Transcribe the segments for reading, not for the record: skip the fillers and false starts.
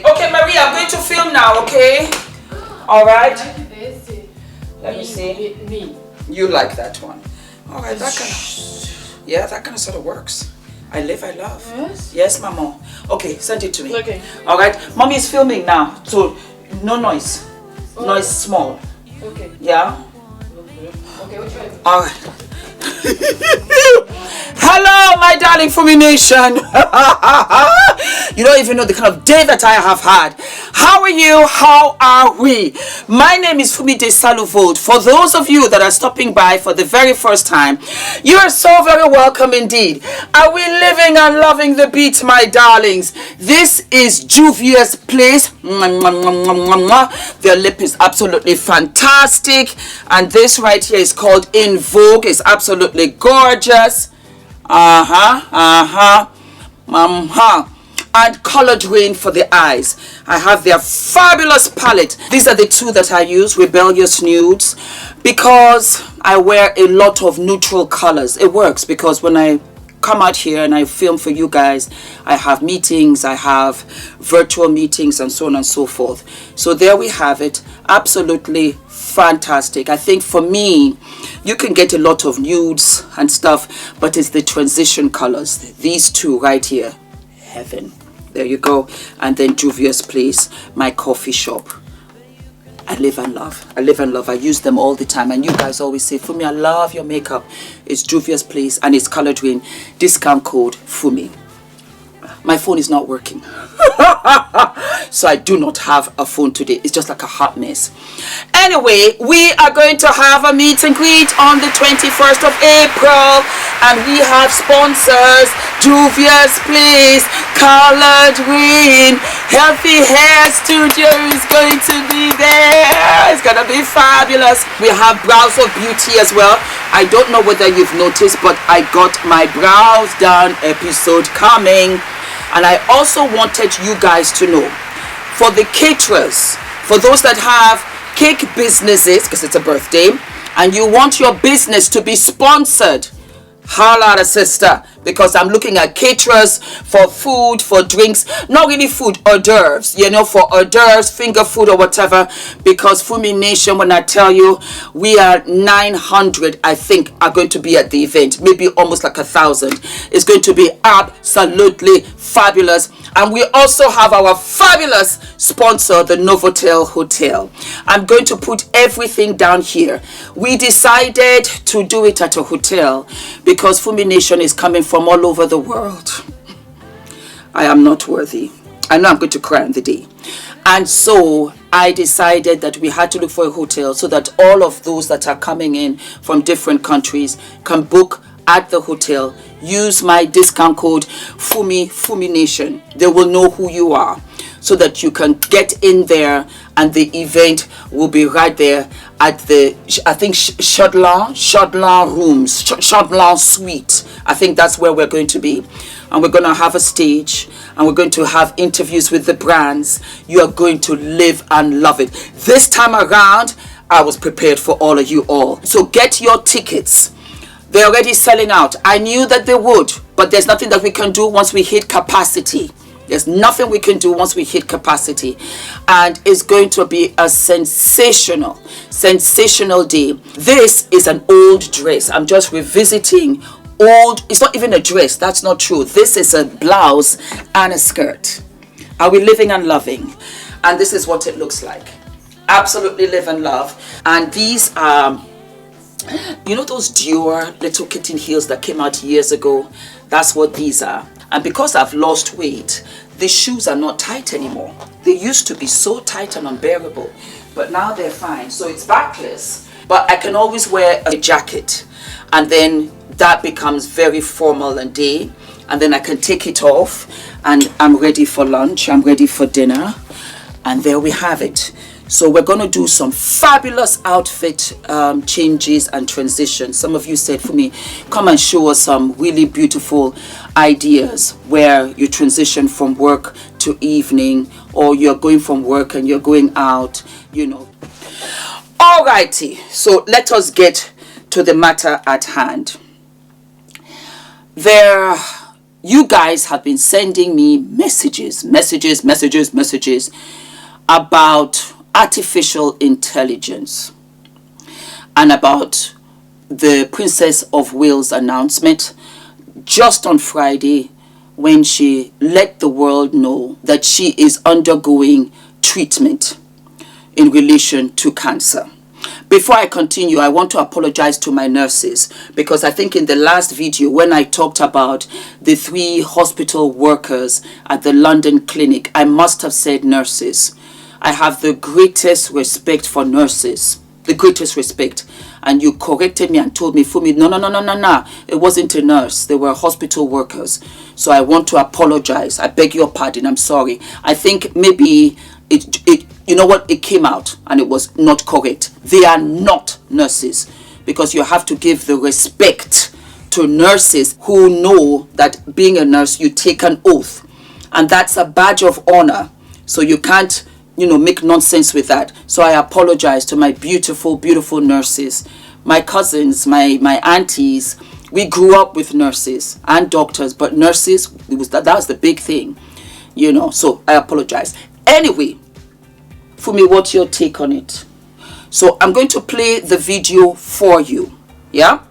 Okay, Maria, I'm going to film now, okay? Alright. Let me see. You like that one. Alright, that kind of, yeah, that kind of sort of works. I live, I love. Yes? Yes, Mama. Okay, send it to me. Okay. Alright, Mommy is filming now, so no noise. Oh. Noise small. Okay. Yeah? Okay, which way? Alright. Hello, my darling FUMINATION. You don't even know the kind of day that I have had. How are you? How are we? My name is Fumidesaluvold. For those of you that are stopping by for the very first time, you are so very welcome indeed. Are we living and loving the beat, my darlings? This is JUVIA's place. Their lip is absolutely fantastic, and this right here is called In Vogue. It's absolutely gorgeous. And colored rain for the eyes. I have their fabulous palette. These are the two that I use, Rebellious Nudes, because I wear a lot of neutral colors. It works because when I come out here and I film for you guys, I have meetings, I have virtual meetings, and so on and so forth. So there we have it. Absolutely fantastic. I think for me, you can get a lot of nudes and stuff, but it's the transition colors. These two right here. Heaven. There you go. And then JUVIA's place, my coffee shop. I live and love. I live and love. I use them all the time. And you guys always say, Fumi, I love your makeup. It's JUVIA's place and it's colored rain. Discount code Fumi. My phone is not working. So I do not have a phone today. It's just like a hot mess. Anyway, we are going to have a meet and greet on the 21st of April. And we have sponsors. JUVIA's Place, Colored Rain, Healthy Hair Studio is going to be there. It's going to be fabulous. We have Brows of Beauty as well. I don't know whether you've noticed, but I got my brows done episode coming. And I also wanted you guys to know, for the caterers, for those that have cake businesses, because it's a birthday, and you want your business to be sponsored, holla at a sister, because I'm looking at caterers for food, for drinks, not really food, hors d'oeuvres, you know, for hors d'oeuvres, finger food or whatever, because FUMINATION, when I tell you, we are 900, I think, are going to be at the event, maybe almost like 1,000. It's going to be absolutely fabulous. And we also have our fabulous sponsor, the Novotel Hotel. I'm going to put everything down here. We decided to do it at a hotel because FUMINATION is coming from all over the world. I am not worthy. I know I'm going to cry on the day. And so I decided that we had to look for a hotel so that all of those that are coming in from different countries can book at the hotel. Use my discount code FUMINATION. They will know who you are so that you can get in there, and the event will be right there at the, I think, Chaudlan rooms, Chaudlan suite. I think that's where we're going to be. And we're going to have a stage, and we're going to have interviews with the brands. You are going to live and love it. This time around, I was prepared for all of you all. So get your tickets. They're already selling out. I knew that they would, but there's nothing that we can do once we hit capacity. There's nothing we can do once we hit capacity. And it's going to be a sensational day. This is an old dress. I'm just revisiting old. It's not even a dress. That's not true. This is a blouse and a skirt. Are we living and loving? And this is what it looks like. Absolutely live and love. And these are, you know, those Dior little kitten heels that came out years ago? That's what these are. And because I've lost weight, the shoes are not tight anymore. They used to be so tight and unbearable, but now they're fine. So it's backless, but I can always wear a jacket, and then that becomes very formal and day, and then I can take it off, and I'm ready for lunch, I'm ready for dinner, and there we have it. So we're going to do some fabulous outfit changes and transitions. Some of you said, for me, come and show us some really beautiful ideas where you transition from work to evening, or you're going from work and you're going out, you know. Alrighty, so let us get to the matter at hand. you guys have been sending me messages about artificial intelligence and about the Princess of Wales announcement just on Friday, when she let the world know that she is undergoing treatment in relation to cancer. Before I continue, I want to apologize to my nurses, because I think in the last video when I talked about the 3 hospital workers at the London clinic, I must have said nurses. I have the greatest respect for nurses, the greatest respect. And you corrected me and told me, Fumi, no, it wasn't a nurse. They were hospital workers. So I want to apologize. I beg your pardon. I'm sorry. I think maybe you know what, it came out and it was not correct. They are not nurses, because you have to give the respect to nurses who know that being a nurse, you take an oath, and that's a badge of honor. So you can't, make nonsense with that. So I apologize to my beautiful nurses, my cousins, my aunties. We grew up with nurses and doctors, but nurses, that was the big thing, so I apologize. Anyway, Fumi, what's your take on it? So I'm going to play the video for you, yeah?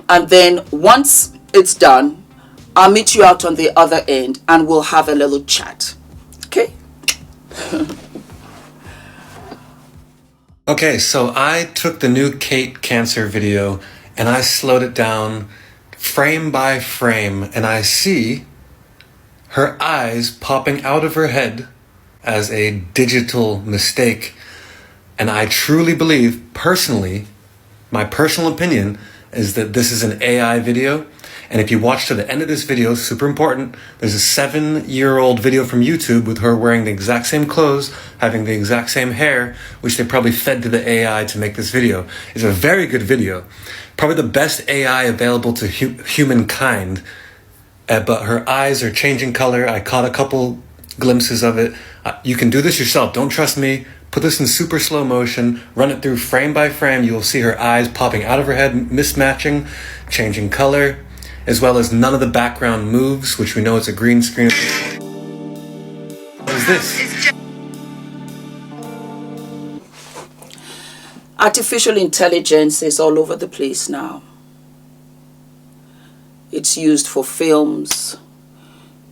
And then once it's done, I'll meet you out on the other end and we'll have a little chat, okay? Okay, so I took the new Kate cancer video and I slowed it down frame by frame, and I see her eyes popping out of her head as a digital mistake. And I truly believe, personally, my personal opinion is that this is an AI video. And if you watch to the end of this video, super important, there's a 7-year-old video from YouTube with her wearing the exact same clothes, having the exact same hair, which they probably fed to the AI to make this video. It's a very good video. Probably the best AI available to humankind. But her eyes are changing color. I caught a couple glimpses of it. You can do this yourself. Don't trust me. Put this in super slow motion. Run it through frame by frame. You will see her eyes popping out of her head, mismatching, changing color, as well as none of the background moves, which we know is a green screen. What is this? Artificial intelligence is all over the place now. It's used for films.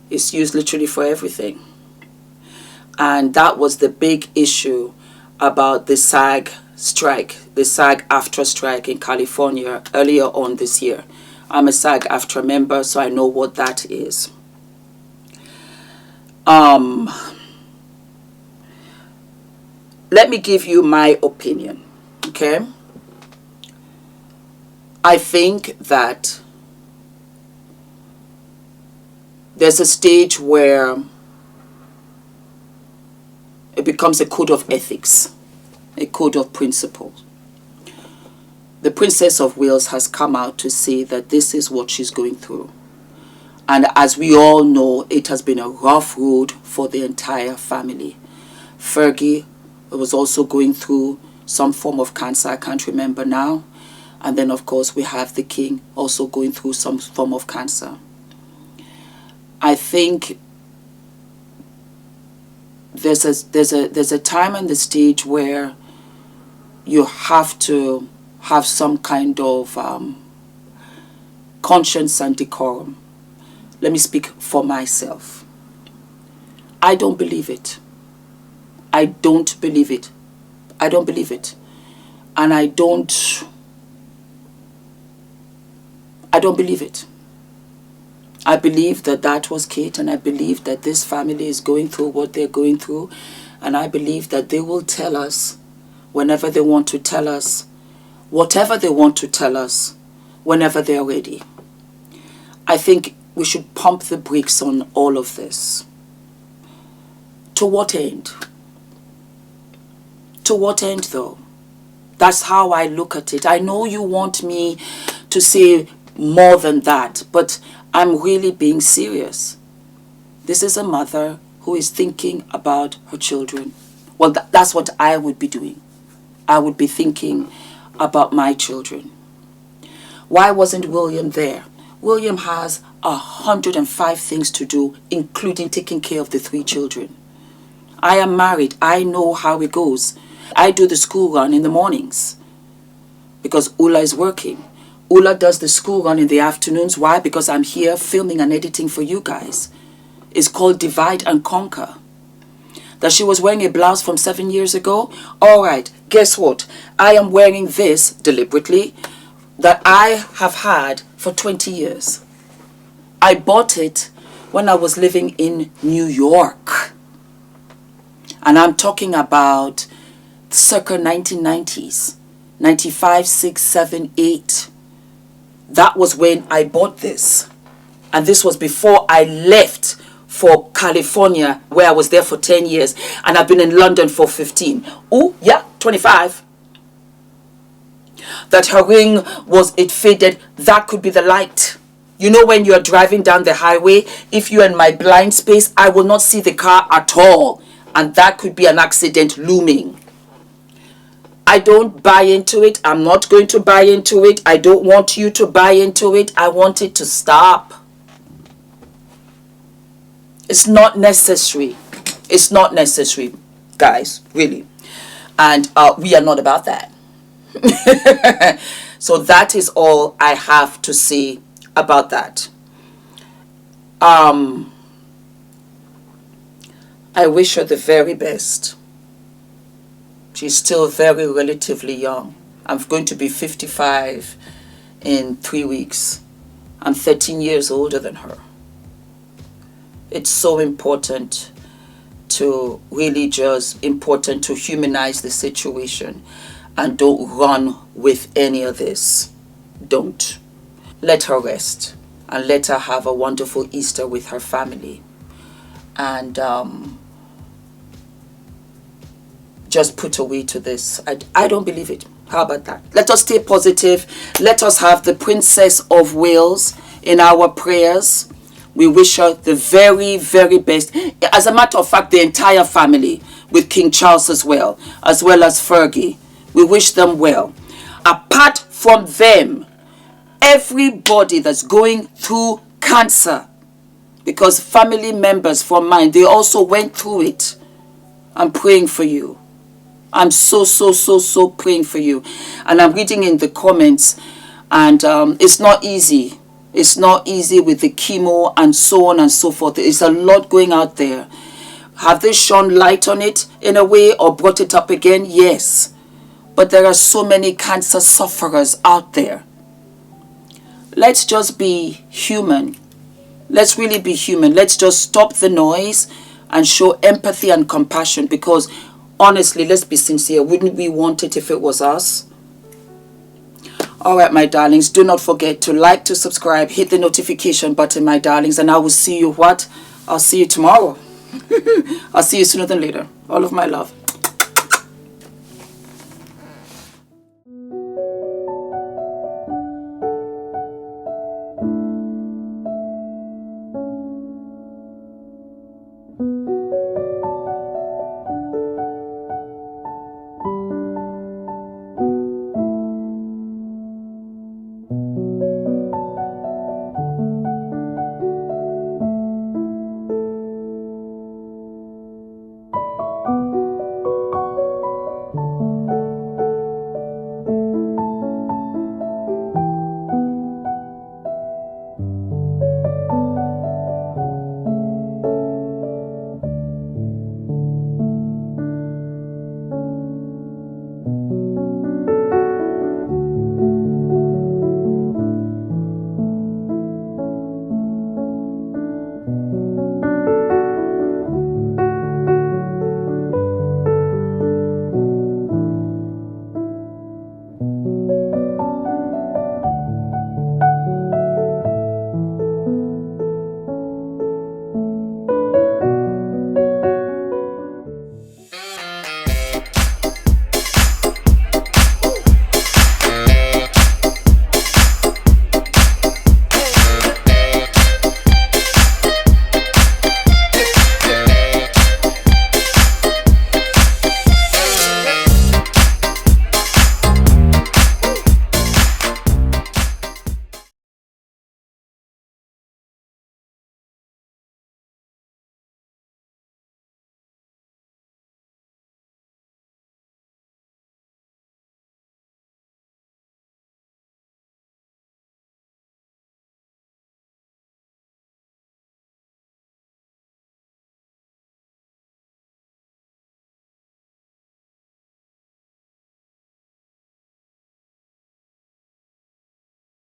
It's used literally for everything. And that was the big issue about the SAG strike, the SAG-AFTRA strike in California earlier on this year. I'm a SAG-AFTRA member, so I know what that is. Let me give you my opinion, okay? I think that there's a stage where it becomes a code of ethics, a code of principles. The Princess of Wales has come out to say that this is what she's going through. And as we all know, it has been a rough road for the entire family. Fergie was also going through some form of cancer, I can't remember now. And then of course we have the King also going through some form of cancer. I think there's a time and the stage where you have to have some kind of conscience and decorum. Let me speak for myself. I don't believe it. I don't believe it. I don't believe it. And I don't believe it. I believe that that was Kate, and I believe that this family is going through what they're going through, and I believe that they will tell us whenever they want to tell us, whatever they want to tell us, whenever they're ready. I think we should pump the brakes on all of this. To what end? To what end though? That's how I look at it. I know you want me to say more than that, but I'm really being serious. This is a mother who is thinking about her children. Well, that's what I would be doing. I would be thinking about my children. Why wasn't William there? William has 105 things to do, including taking care of the 3 children. I am married. I know how it goes. I do the school run in the mornings because Ula is working. Ula does the school run in the afternoons. Why? Because I'm here filming and editing for you guys. It's called Divide and Conquer. That she was wearing a blouse from 7 years ago. All right, guess what? I am wearing this deliberately that I have had for 20 years. I bought it when I was living in New York. And I'm talking about circa 1990s. 95, 6, 7, 8. That was when I bought this. And this was before I left for California, where I was there for 10 years. And I've been in London for 15. Oh, yeah, 25. That her ring it faded. That could be the light. You know, when you're driving down the highway, if you're in my blind space, I will not see the car at all. And that could be an accident looming. I don't buy into it. I'm not going to buy into it. I don't want you to buy into it. I want it to stop. It's not necessary. It's not necessary, guys, really. And we are not about that. So that is all I have to say about that. I wish her the very best. She's still very relatively young. I'm going to be 55 in 3 weeks. I'm 13 years older than her. It's so important to humanize the situation and don't run with any of this. Don't. Let her rest and let her have a wonderful Easter with her family. And just put away to this. I don't believe it. How about that? Let us stay positive. Let us have the Princess of Wales in our prayers. We wish her the very, very best. As a matter of fact, the entire family, with King Charles as well as Fergie. We wish them well. Apart from them, everybody that's going through cancer, because family members from mine, they also went through it. I'm praying for you. I'm so praying for you. And I'm reading in the comments, and it's not easy. It's not easy with the chemo and so on and so forth. There's a lot going out there. Have they shone light on it in a way or brought it up again? Yes. But there are so many cancer sufferers out there. Let's just be human. Let's really be human. Let's just stop the noise and show empathy and compassion, because honestly, let's be sincere. Wouldn't we want it if it was us? All right, my darlings, do not forget to like, to subscribe, hit the notification button, my darlings, and I will see you I'll see you tomorrow. I'll see you sooner than later. All of my love.